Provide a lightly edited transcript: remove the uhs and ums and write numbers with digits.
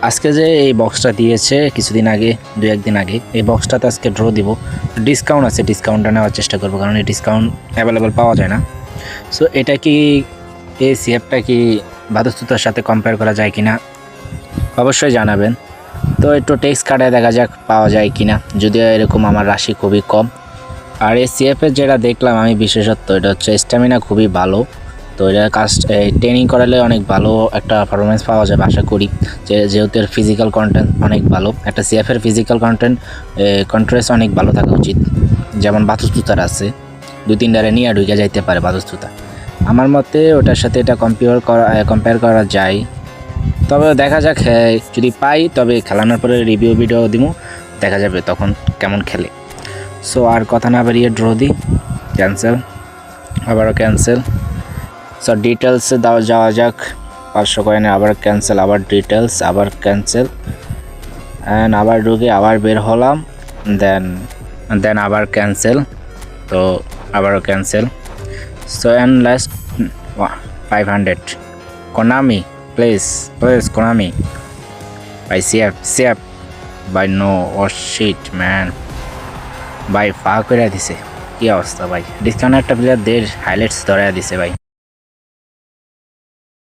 আজকে যে এই বক্সটা দিয়েছে কিছুদিন আগে, 2-1 দিন আগে, এই বক্সটাতে আজকে ড্র দিব। ডিসকাউন্ট আছে, ডিসকাউন্টটা নেওয়ার চেষ্টা করবো, কারণ এই ডিসকাউন্ট অ্যাভেলেবেল পাওয়া যায় না। সো এটা কি, এই সিএফটা কি বাদুস্তুতার সাথে কম্পেয়ার করা যায় কিনা অবশ্যই জানাবেন। তো একটু টেক্সট কার্ডে দেখা যাক পাওয়া যায় কিনা, যদিও এরকম আমার রাশি খুবই কম। আর এই সিএফের যেটা দেখলাম আমি বিশেষত্ব, এটা হচ্ছে স্ট্যামিনা খুবই ভালো। তো এটা ট্রেনিং করালে অনেক ভালো একটা পারফরমেন্স পাওয়া যাবে আশা করি, যেহেতু এর ফিজিক্যাল কন্টেন্ট অনেক ভালো। একটা সিএফের ফিজিক্যাল কন্ট্রেস অনেক ভালো থাকা উচিত, যেমন বাতুস্তুতার আছে, 2-3 ডারে নিয়ে ঢুকে যাইতে পারে বাতুস্তুতা। আমার মতে ওটার সাথে এটা কম্পেয়ার করা যায়। তবে দেখা যাক, যদি পাই তবে খেলানোর পরে রিভিউ ভিডিও দিব, দেখা যাবে তখন কেমন খেলে। সো আর কথা না বাড়িয়ে ড্র দিই, ক্যান্সেল, আবারও ক্যান্সেল। সো ডিটেলসে যাওয়া যাক, 500 কয়েনে আবার ক্যান্সেল, আবার ডিটেলস, আবার ক্যান্সেল, অ্যান্ড আবার ঢুকে আবার বের হলাম, দেন আবার ক্যান্সেল, তো আবারও cancel. So and last 500 Konami, please Konami ভাই, সিএফ ভাই, নো, ও শিট ম্যান ভাই, ফা করে দিছে। কি অবস্থা ভাই, ডিসকাউন্ট একটা প্লেয়ার দের হাইলাইটস ধরাইয়া দিছে ভাই।